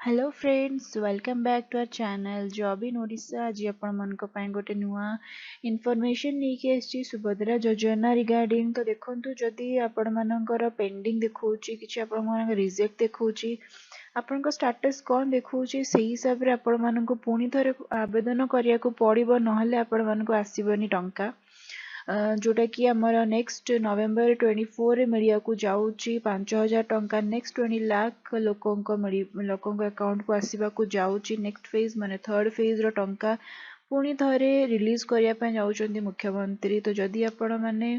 Hello friends welcome back to our channel job in Odisha आज आपण गोटे नुआ इनफॉरमेशन नहीं आसी सुभद्रा योजना रिगार्डिंग तो देखो जदि आपण मानकर पेंडिंग देखौची किछि आपण मानकर रिजेक्ट देखौची आपण स्टेटस कौन देखौची से हिसाब रे आपण मानक पुणी थरे आवेदन करिया को पड़िबो नहले आपण मानक आसीबनी टंका जोटा कि आमर नेक्स्ट नवेम्बर 24 मिलिया को जाऊँगी 5,000 टंका नेक्स्ट 20 लाख लोकों अकाउंट को आसवा को जाऊँगी नेक्स्ट फेज माने थर्ड फेज टंका पुणी थरे रिलीज करने जाऊँच मुख्यमंत्री तो जदि आपण मैंने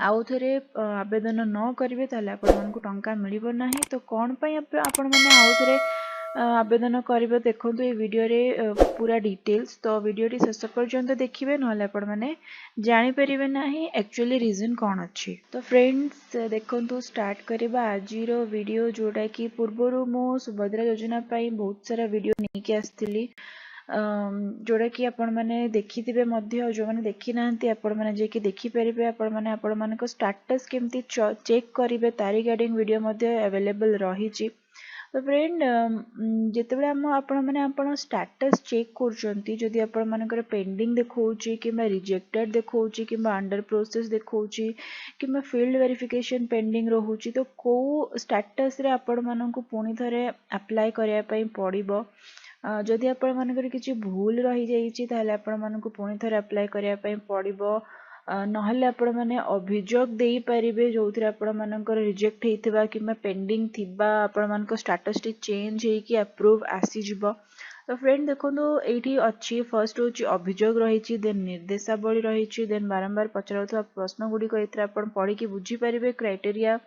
आउ थे आवेदन न करेंगे ताले आपण टंका मिल ना तो कौन आपण मैंने आउ थे आवेदन करेंगे देखो ये वीडियो रे पूरा डिटेल्स तो वीडियो शेष पर्यंत देखिए ना आपण मैंने जानीपर ना एक्चुअली रीजन कौन अच्छी तो फ्रेंड्स देखो स्टार्ट करवा आज वीडियो जोटा कि पूर्वर मो सुभद्रा योजना बहुत सारा वीडियो नहीं आसती जोड़ा कि आपण मैंने देखी जो मैंने देखी ना आपण मैंने जेकि देखिपारे आपण मैंने आपण मान स्टाटस केमती चेक करेंगे तार रिगार्डिंग वीडियो अवेलेबल रही तो फ्रेंड जिते आपण मैंने आपण स्टाटस चेक करुँच जदि आपण मानकर पेंडिंग देखौची कि रिजेक्टेड देखौची कि अंडर प्रोसेस देखौची कि फील्ड वेरिफिकेशन पेंडिंग रोची तो कौ स्टाटस रे आपण मानक पुणी थरे अप्लाई करने पड़िबो जदि आपण मानकर किसी भूल रही जाइए ताहले आपण मानक पुणी थरे अप्लाई करने पड़िबो नहले आपण मैंने अभियोग दे पारिबे जो थी आपण मानकर रिजेक्ट होइथिबा किबा पेंडिंग थिबा आपण मानक स्टेटस टी चेंज हेकि अप्रूव आसी जिवो तो फ्रेंड देखो ये अच्छी फर्स्ट हूँ अभियोग रही देन निर्देशावली रही देन बारंबार पचरा प्रश्न गुड़िक ये पढ़ी बुझीपारे क्राइटेरिया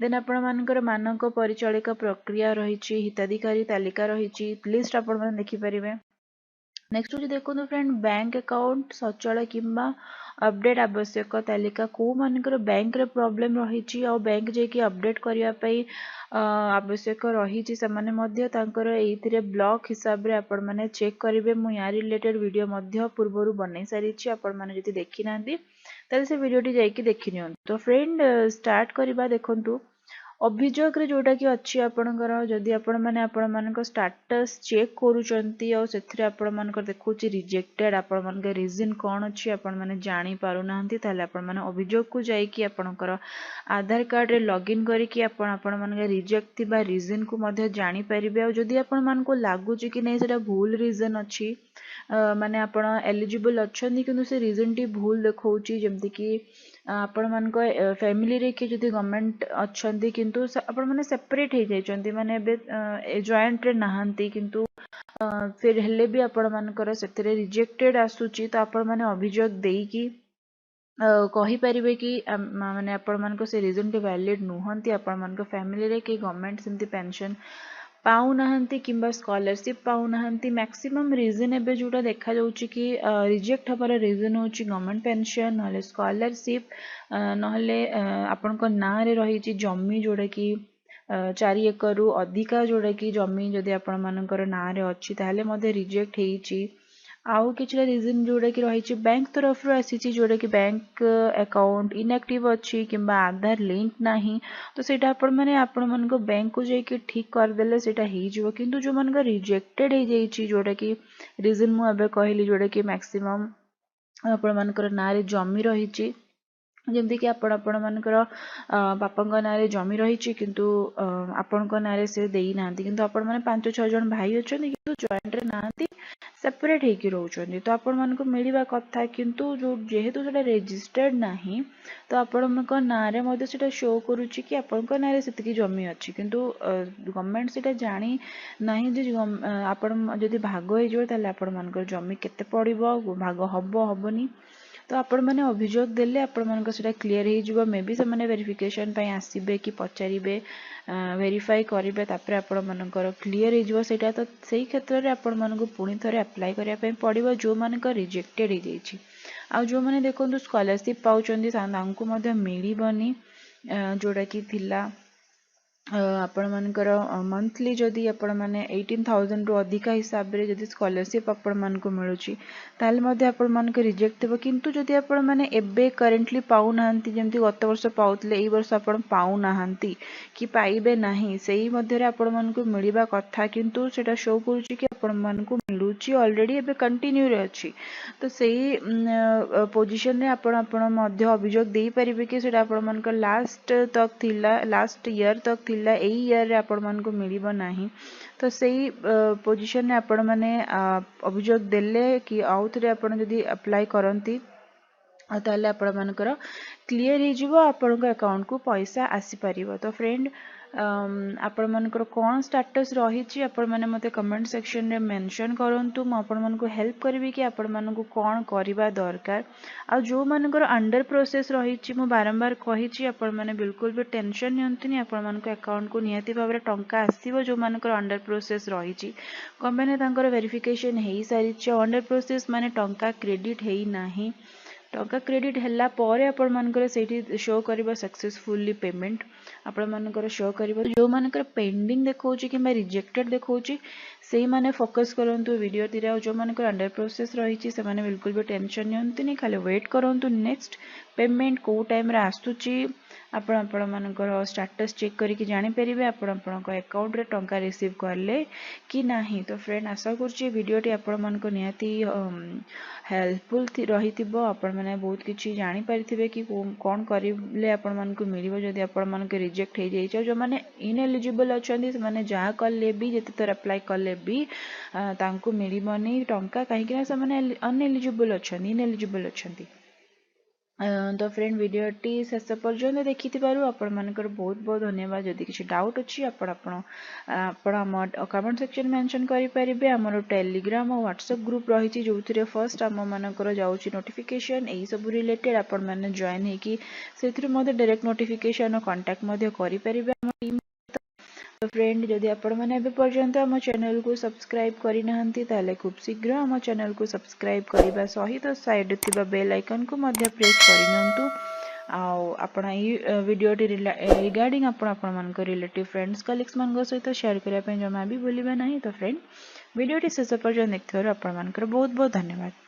देन आपण मानकर मानक परिचालिका प्रक्रिया रही हिताधिकारी तालिका रही लिस्ट आपण मैंने देखिपारे नेक्स्ट हूँ देखो फ्रेंड बैंक अकाउंट सचल किंबा अपडेट आवश्यक तालिका को मानकर बैंक रे प्रॉब्लम रही बैंक जाकि अपडेट करने आवश्यक रही से ब्लॉक हिसाब रे आपण माने चेक करेंगे मुझे या रिलेटेड वीडियो पूर्वर बन सारी आपण मैंने जब देखी ना से वीडियोटी जाकि देखी नि तो फ्रेंड स्टार्ट करवा देखु अभियोग रे जोटा कि अच्छी आपणकर जदि आपण मैंने आपण मानक स्टाटस चेक करूचंती और सेथिरे आपण मानक देखौची रिजेक्टेड आपण मानक रीजन कौन अच्छी आपण माने जानी पारु नाहंती ताले आपण माने अभियोग को जाई कि आपणकर आधार कार्ड रे लॉगिन करी कि आपण मानक रिजेक्ट थिबा रीजन को मध्य जानी परिबे और जदि आपण मानको लागुची कि नै सेटा भूल रीजन अच्छी माने आपण एलिजिबल अच्छी किंतु से रीजन टी भूल देखौची जेमति कि आपण मानक फैमिली रे कि जदि गवर्नमेंट अच्छंती किंतु आपण माने सेपरेट हो जाइछंती माने बे जॉइंट रे नाहंती किंतु फिर हेले भी आपण मानकर सेतरे रिजेक्टेड आसुची तो आपण माने अभियोग देकी कही पारिबे कि माने आपण मानको से रीजन टी वैलिड नुहंती आपण मानको फैमिली रे कि गवर्नमेंट सेमती पेंशन पाऊ नाहंती किंबा स्कॉलरशिप पाऊ नाहंती मैक्सिमम रीजन एबे जोटा देखा जाउची कि रिजेक्ट हबार रीजन होची गवर्नमेंट पेंशन नहले स्कॉलरशिप नहले आपण को ना रे रही जमी जोड़ा कि 4 एकर रु अधिका जोड़ा कि जमी जदि आपण मानकर ना रे अछि ताहले मध्ये रिजेक्ट हेची आउ किछला रीजन जोड़ा कि रही बैंक तरफ आसी जोड़ा कि बैंक अकाउंट इनएक्टिव अच्छी किंबा आधार लिंक नाही तो सेटा आपण माने आपण मन को बैंक को जाई ठीक कर देले सेटा ही जिवो किंतु जो मन का रिजेक्टेड हे जाई जोड़ा कि रीजन मु अबे कहली जोड़ा कि मैक्सिमम आपण मानकर ना रे जमी रही जमती कि आपण मानकर बापा ना रे जमी रही किंतु आपण ना रे से देई नांती किंतु आपण माने 5-6 जन भाई अछन किंतु जॉइंट रे नांती सेपरेट होकर रोचंती तो आपण मानक मिलवा कथा किंतु जो जेहेतु सेटा रजिस्टर्ड नाही तो आपण ना रे मध्ये सेटा शो करूची कि आपण ना रे सेतिकी जमी अछि किंतु गवर्नमेंट सेटा जानी नाही जे आपण जदि भाग हो जो ताले आपण मानकर जमी केते पड़िबो भाग हबो हबनी तो आपण मैंने अभियोग देले आपण मानक सेटा क्लियर हो जिवो मे बी से माने वेरिफिकेशन पई आसीबे कि पचारिबे वेरीफाई करेंगे तापर आपण मानकर क्लियर हो जिवो सेटा तो सही क्षेत्र रे आपण मानक पुणी थरे अप्लाई करिया पई पड़िबो जो मानक रिजेक्टेड हो जाइछि आ जो माने देखंतु स्कॉलरशिप पाउचंदी तांको मध्ये मिलिबनी जोड़ा कि थिला आपण मानकर मंथली जदि आपण माने 18,000 रु अधिका हिसाब रे जदि स्कॉलरशिप आपण मानको मिलुची ताले मध्ये आपण मानको रिजेक्ट देबो किंतु जदि आपण माने एबे करेंटली पाउ नाहंती जेमति गत वर्ष पाउतले एई वर्ष आपण पाउ नाहंती कि पाइबे नाही सेही मध्ये रे आपण मानको मिलिबा कथा किंतु सेटा शो करूची कि आपण मानको मिलुची ऑलरेडी एबे कंटिन्यू रे अछि तो सेही पोजीशन रे आपण आपण मध्ये अभियोग देई परिबे कि सेटा आपण मानको लास्ट तक थिला लास्ट ईयर तक थिला एई ईयर रे आपण मानको मिलिबो नाही तो सेही पोजीशन रे आपण माने अभियोग देले कि आउथरे आपण जदि अप्लाई करंती ताले आपण मानकर क्लियर हो जिवो आपण अकाउंट को पैसा आसी परिबो तो फ्रेंड आपण मानकर कोन स्टेटस रही आपण माने मते कमेंट सेक्शन रे मेंशन करंतु म आपण मानको हेल्प करबी कि आपण मानको कोन करबा दरकार आ जो मानकर अंडर प्रोसेस रही मु बारंबार कही आपण माने बिल्कुल भी टेंशन नियंतुनी आपण मानको अकाउंट को नियति भाबरे टंका आसीबो जो मानकर अंडर प्रोसेस रही कमेने तांकर वेरिफिकेशन हेई सारी अंडर प्रोसेस माने टंका क्रेडिट हेई नाही टंका क्रेडिट हैला परे आपण मानकर सेठी शो करिबो सक्सेसफुली पेमेंट आपण मानकर शो करिबो जो मानकर पेंडिंग देखौची कि रिजेक्टेड देखौची सेही माने फोकस करंतु वीडियो तिरा जो मानकर अंडर प्रोसेस रही से माने बिल्कुल भी टेंशन नियंतुनी खाली वेट करंतु नेक्स्ट पेमेंट को टाइम रे आस्तुची आपण आपण मानकर स्टेटस चेक करिकि जानि परिबे आपण आपनक अकाउंट रे टंका रिसीव करले कि नाही तो फ्रेंड आशा करछि वीडियोटी आपण मानक नियति हेल्पफुल रहितिबो आपण माने बहुत किछि जानि परिथिबे कि कोन करिले आपण मानक मिलिबो जदि आपण मानक रिजेक्ट हे जाइछ जो माने इनएलिजिबल अछंदी से माने जा कले भी जते तर अप्लाई कले भी तांको मिलिबोनी टंका काहे कि से माने अनएलिजिबल अछंदी इनएलिजिबल अछंदी तो फ्रेंड वीडियोटी शेष पर्यंत देखि आपण मानकर बहुत बहुत धन्यवाद जदि किसी डाउट अच्छी आपण कमेंट सेक्शन मेंशन करि परिबे हमर टेलीग्राम और व्हाट्सएप ग्रुप रही जो थे फर्स्ट आम मानकर जाउची नोटिफिकेशन यही सब रिलेटेड आपण माने जॉइन है कि से डायरेक्ट नोटिफिकेशन और कांटेक्ट करि परिबे हम टीम तो फ्रेंड जदि आपण मैंने एबे पर्यंत आम चैनल को सब्सक्राइब करिनाहंती ताले खूब शीघ्र आम चैनल को सब्सक्राइब करबा सहित साइड थिबा बेल आइकन को मध्य प्रेस करिनंतु आपण ई वीडियो रिगार्डिंग आपण मानक रिलेटिव फ्रेंड्स कलीग्स मान सहित शेयर करबा पे जमा भी भूलिबा नहीं तो फ्रेंड वीडियोटी शेष पर्यंत देखथिबारु आपण मानकर बहुत बहुत धन्यवाद।